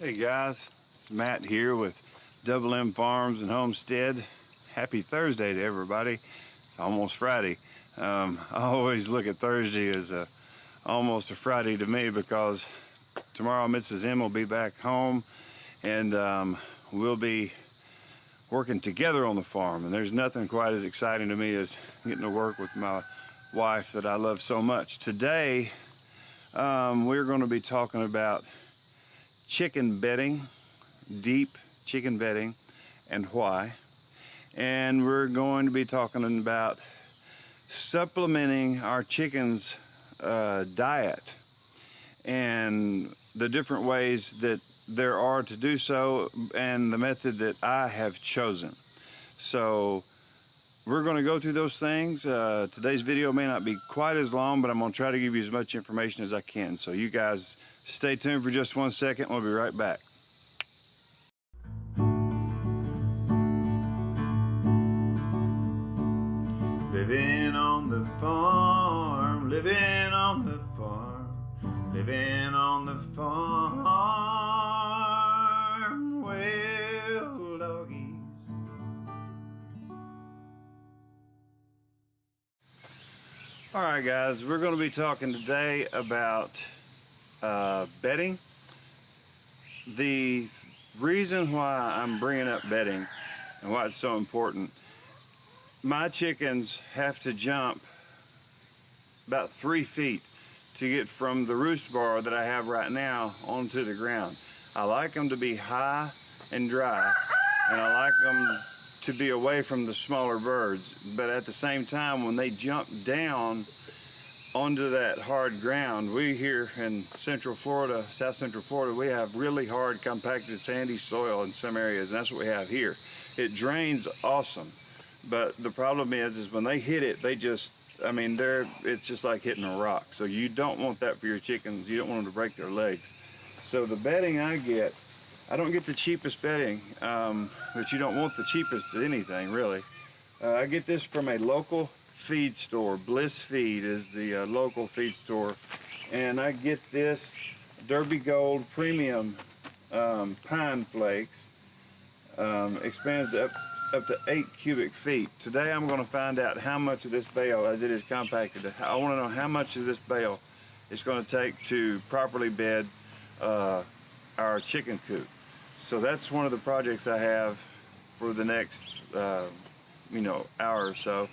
Hey guys, Matt here with Double M Farms and Homestead. Happy Thursday to everybody. It's almost Friday. I always look at Thursday as almost a Friday to me because tomorrow Mrs. M will be back home and we'll be working together on the farm. And there's nothing quite as exciting to me as getting to work with my wife that I love so much. Today we're going to be talking about chicken bedding, deep chicken bedding, and why. And we're going to be talking about supplementing our chickens' diet and the different ways that there are to do so and the method that I have chosen. So we're going to go through those things. Today's video may not be quite as long, but I'm going to try to give you as much information as I can. So you guys stay tuned for just 1 second. We'll be right back. Living on the farm, living on the farm, living on the farm, well, doggies. All right, guys, we're going to be talking today about bedding. The reason why I'm bringing up bedding and why it's so important, my chickens have to jump about 3 feet to get from the roost bar that I have right now onto the ground. I like them to be high and dry, and I like them to be away from the smaller birds, but at the same time, when they jump down onto that hard ground, we here in Central Florida, South Central Florida, we have really hard, compacted, sandy soil in some areas, and that's what we have here. It drains awesome, but the problem is when they hit it, they just, it's just like hitting a rock. So you don't want that for your chickens. You don't want them to break their legs. So the bedding I get, I don't get the cheapest bedding, but you don't want the cheapest of anything, really. I get this from a local feed store. Bliss Feed is the local feed store, and I get this Derby Gold Premium pine flakes, expands up to 8 cubic feet. Today I'm going to find out how much of this bale, as it is compacted, I want to know how much of this bale it's going to take to properly bed our chicken coop. So that's one of the projects I have for the next hour or so.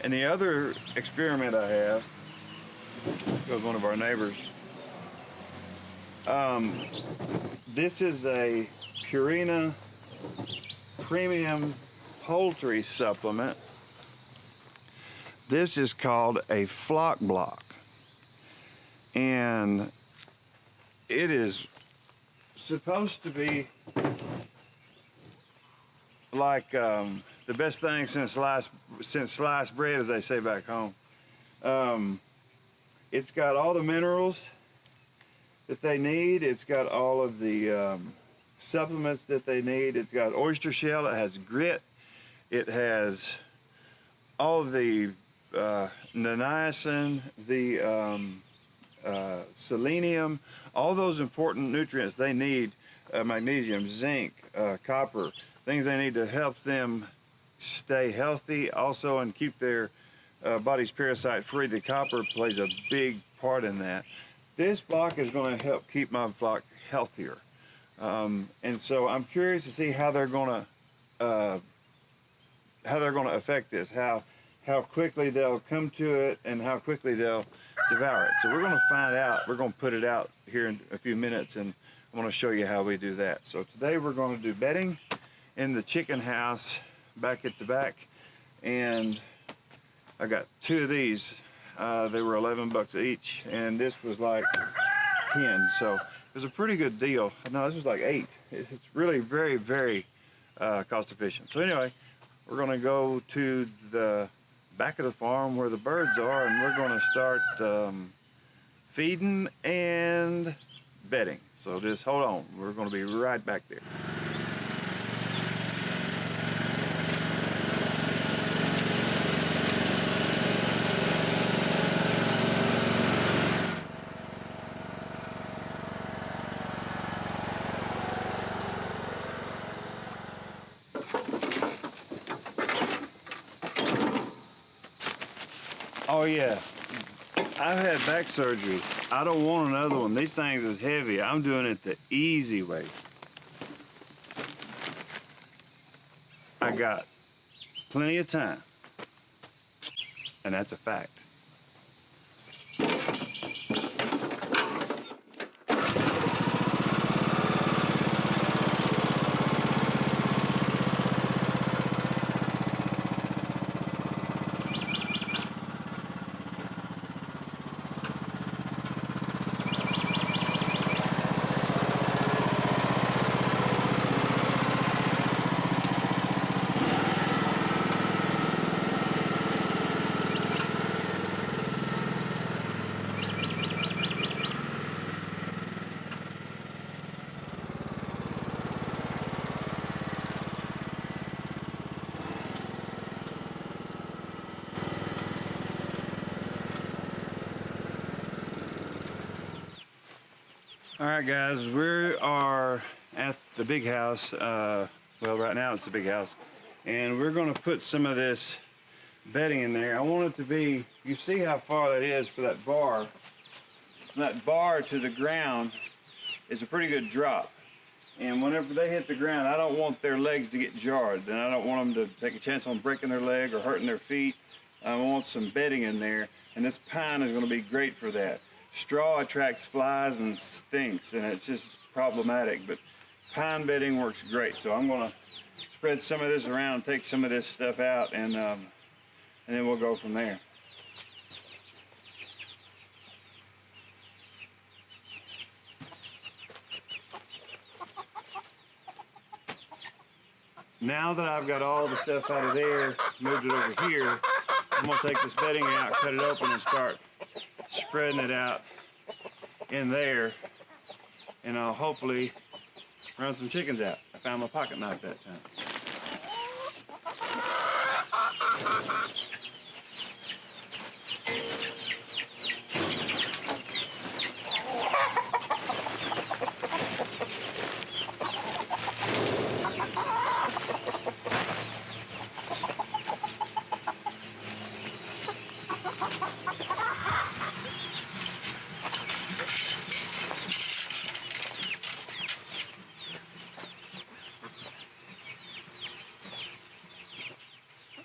And the other experiment I have was one of our neighbors. This is a Purina Premium Poultry Supplement. This is called a Flock Block, and it is supposed to be like the best thing since sliced bread, as they say back home. It's got all the minerals that they need. It's got all of the supplements that they need. It's got oyster shell. It has grit. It has all of the niacin, the selenium, all those important nutrients they need, magnesium, zinc, copper, things they need to help them stay healthy also and keep their body's parasite free. The copper plays a big part in that. This block is going to help keep my flock healthier, and so I'm curious to see how they're going to affect this, how quickly they'll come to it and how quickly they'll devour it. So we're going to find out. We're going to put it out here in a few minutes, and I want to show you how we do that. So today we're going to do bedding in the chicken house back at the back, and I got 2 of these. They were 11 bucks each, and this was like 10, so it was a pretty good deal. No, this was like 8. It's really very, very cost efficient. So anyway, we're going to go to the back of the farm where the birds are, and we're going to start feeding and bedding. So just hold on. We're going to be right back there. Oh yeah, I've had back surgery. I don't want another one. These things is heavy. I'm doing it the easy way. I got plenty of time, and that's a fact. All right, guys, we are at the big house. Well, right now it's the big house. And we're gonna put some of this bedding in there. I want it to be, you see how far that is for that bar. From that bar to the ground is a pretty good drop. And whenever they hit the ground, I don't want their legs to get jarred. And I don't want them to take a chance on breaking their leg or hurting their feet. I want some bedding in there, and this pine is gonna be great for that. Straw attracts flies and stinks, and it's just problematic, but pine bedding works great. So I'm gonna spread some of this around, take some of this stuff out, and then we'll go from there. Now that I've got all the stuff out of there, moved it over here, I'm gonna take this bedding out, cut it open, and start spreading it out in there, and I'll hopefully run some chickens out. I found my pocket knife that time.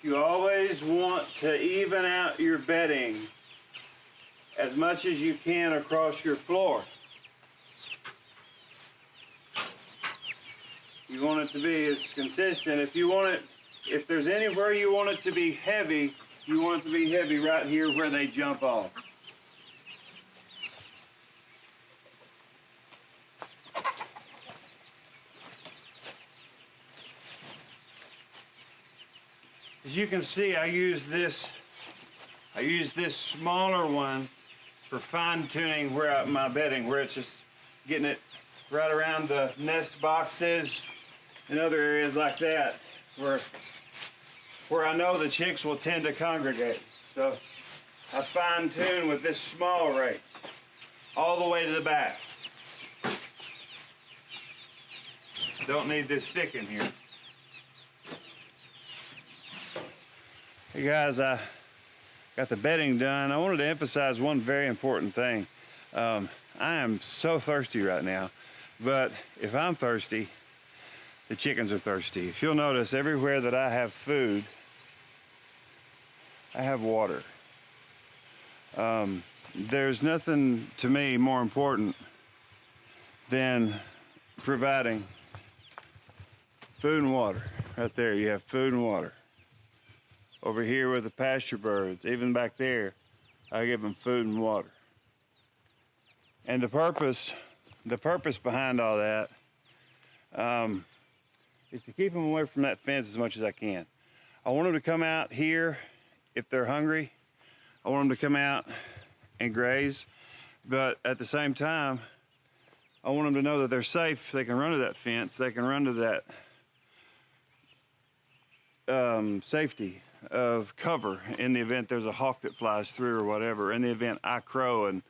You always want to even out your bedding as much as you can across your floor. You want it to be as consistent. If you want it, if there's anywhere you want it to be heavy, you want it to be heavy right here where they jump off. As you can see, I use this smaller one for fine-tuning my bedding, where it's just getting it right around the nest boxes and other areas like that, where I know the chicks will tend to congregate. So I fine-tune with this small rake all the way to the back. Don't need this stick in here. Hey guys, I got the bedding done. I wanted to emphasize one very important thing. I am so thirsty right now, but if I'm thirsty, the chickens are thirsty. If you'll notice, everywhere that I have food, I have water. There's nothing to me more important than providing food and water. Right there, you have food and water. Over here with the pasture birds, even back there, I give them food and water. And the purpose behind all that is to keep them away from that fence as much as I can. I want them to come out here if they're hungry. I want them to come out and graze, but at the same time, I want them to know that they're safe. They can run to that fence. They can run to that safety of cover in the event there's a hawk that flies through or whatever, in the event I crow, and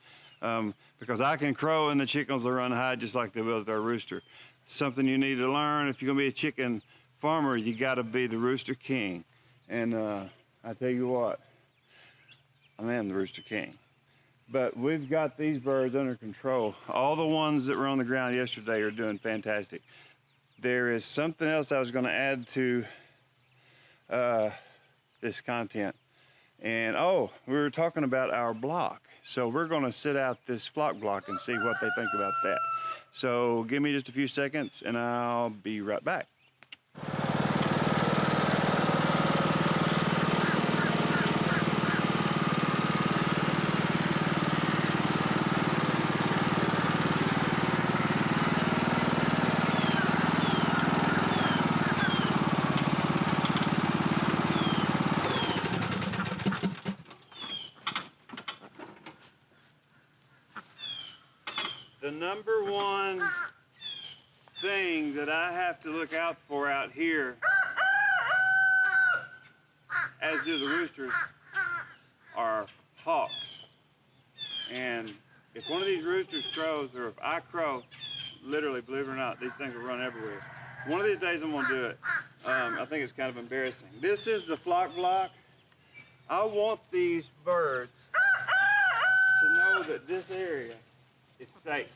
because I can crow and the chickens will run high just like they will with their rooster. Something you need to learn if you're gonna be a chicken farmer, you gotta be the rooster king. And I tell you what, I am the Rooster King. But we've got these birds under control. All the ones that were on the ground yesterday are doing fantastic. There is something else I was going to add to this content. And oh, we were talking about our block. So we're going to sit out this flock block and see what they think about that. So give me just a few seconds and I'll be right back. The number one thing that I have to look out for out here, as do the roosters, are hawks. And if one of these roosters crows, or if I crow, literally, believe it or not, these things will run everywhere. One of these days I'm gonna do it. I think it's kind of embarrassing. This is the flock block. I want these birds to know that this area is safe.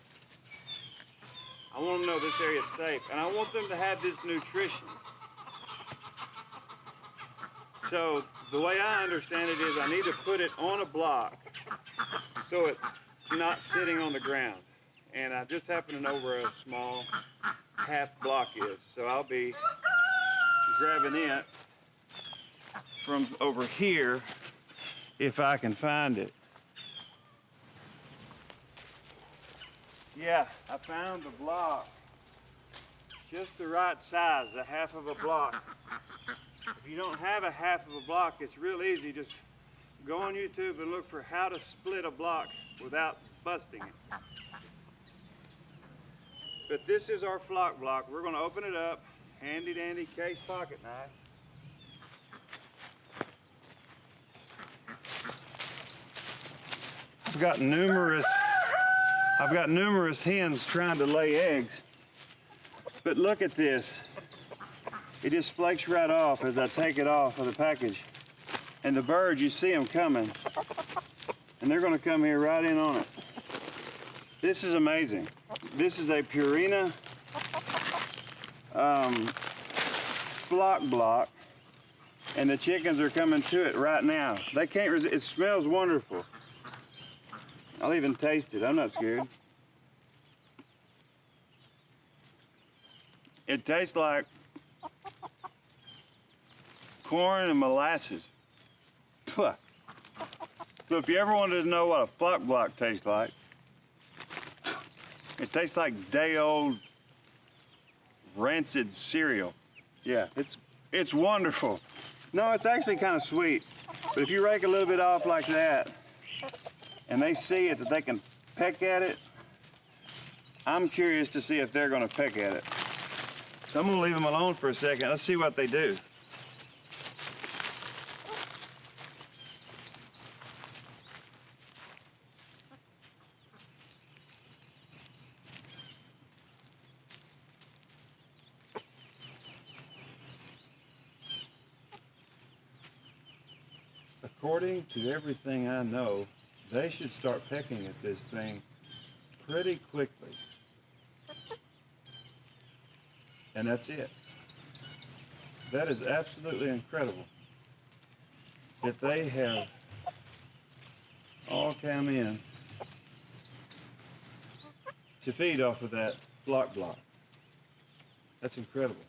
I want them to know this area is safe, and I want them to have this nutrition. So the way I understand it is I need to put it on a block so it's not sitting on the ground. And I just happen to know where a small half block is. So I'll be grabbing it from over here if I can find it. Yeah, I found the block, just the right size, a half of a block. If you don't have a half of a block, it's real easy. Just go on YouTube and look for how to split a block without busting it. But this is our flock block. We're going to open it up, handy dandy case pocket knife. I've got numerous hens trying to lay eggs, but look at this. It just flakes right off as I take it off of the package. And the birds, you see them coming, and they're gonna come here right in on it. This is amazing. This is a Purina flock block, and the chickens are coming to it right now. They can't resist. It smells wonderful. I'll even taste it. I'm not scared. It tastes like corn and molasses. Puh. So if you ever wanted to know what a flock block tastes like, it tastes like day-old rancid cereal. Yeah, it's wonderful. No, it's actually kind of sweet. But if you rake a little bit off like that, and they see it, that they can peck at it, I'm curious to see if they're gonna peck at it. So I'm gonna leave them alone for a second. Let's see what they do. According to everything I know, they should start pecking at this thing pretty quickly. And that's it. That is absolutely incredible that they have all come in to feed off of that flock block. That's incredible.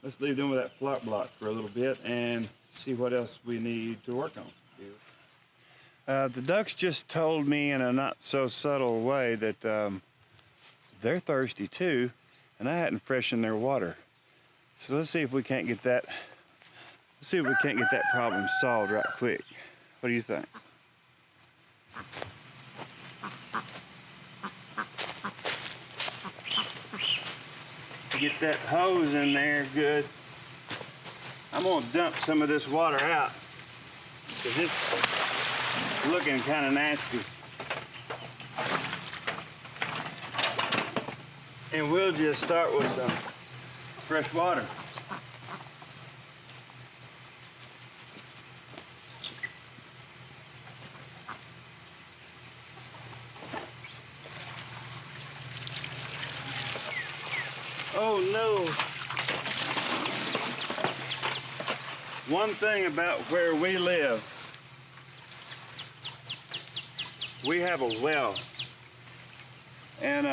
Let's leave them with that flock block for a little bit and see what else we need to work on. The ducks just told me in a not so subtle way that they're thirsty too, and I hadn't freshened their water. So let's see if we can't get that. Let's see if we can't get that problem solved right quick. What do you think? Get that hose in there good. I'm gonna dump some of this water out because it's looking kind of nasty. And we'll just start with some fresh water. Oh no. One thing about where we live, we have a well. And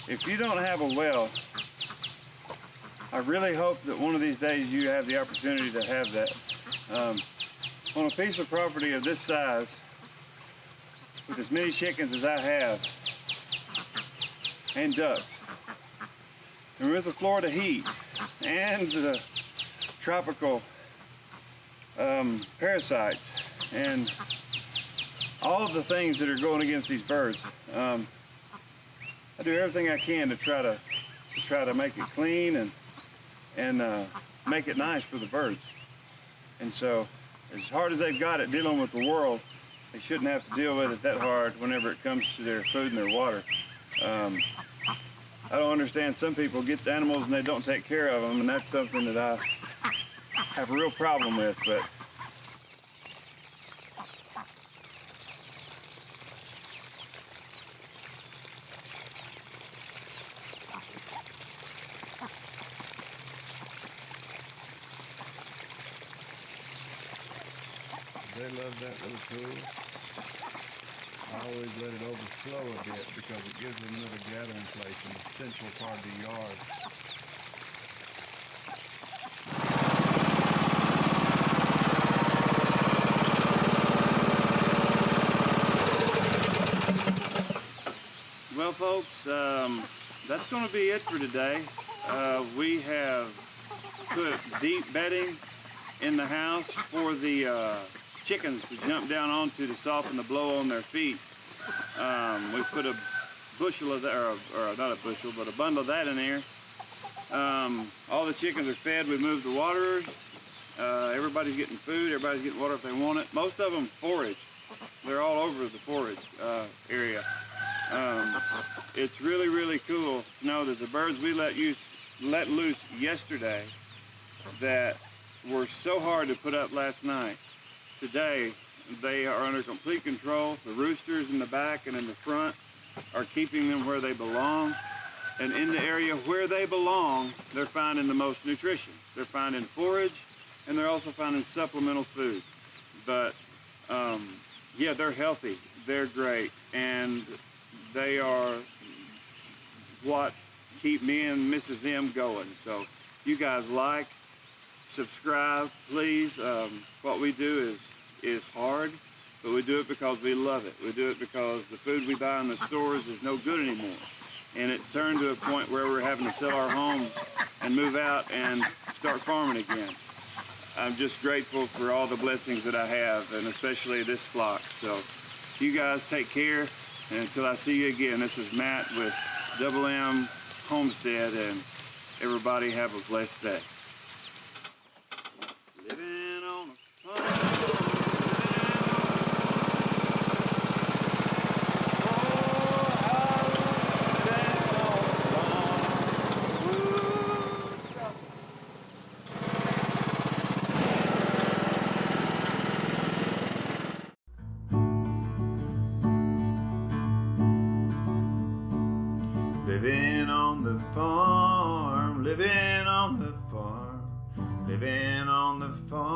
if you don't have a well, I really hope that one of these days you have the opportunity to have that. On a piece of property of this size, with as many chickens as I have, and ducks, and with the Florida heat, and the tropical parasites, and all of the things that are going against these birds, I do everything I can to try to make it clean and make it nice for the birds. And so, as hard as they've got it dealing with the world, they shouldn't have to deal with it that hard whenever it comes to their food and their water. I don't understand, some people get the animals and they don't take care of them, and that's something that I have a real problem with. But they love that little tool. I always let it overflow a bit because it gives them another gathering place in the central part of the yard. well, folks, that's going to be it for today. We have put deep bedding in the house for the chickens to jump down onto to soften the blow on their feet. We put a bushel of that, or not a bushel, but a bundle of that in there. All the chickens are fed. We moved the waterers. Everybody's getting food. Everybody's getting water if they want it. Most of them forage. They're all over the forage area. It's really, really cool to know that the birds we let loose yesterday that were so hard to put up last night, today they are under complete control. The roosters in the back and in the front are keeping them where they belong. And in the area where they belong, they're finding the most nutrition. They're finding forage, and they're also finding supplemental food. But yeah, they're healthy, they're great, and they are what keep me and Mrs. M going. So you guys like, subscribe, please. What we do is hard, but we do it because we love it. We do it because the food we buy in the stores is no good anymore. And it's turned to a point where we're having to sell our homes and move out and start farming again. I'm just grateful for all the blessings that I have, and especially this flock. So you guys take care, and until I see you again, this is Matt with Double M Homestead, and everybody have a blessed day. Living on a farm. Living on the farm, living on the farm, living on the farm.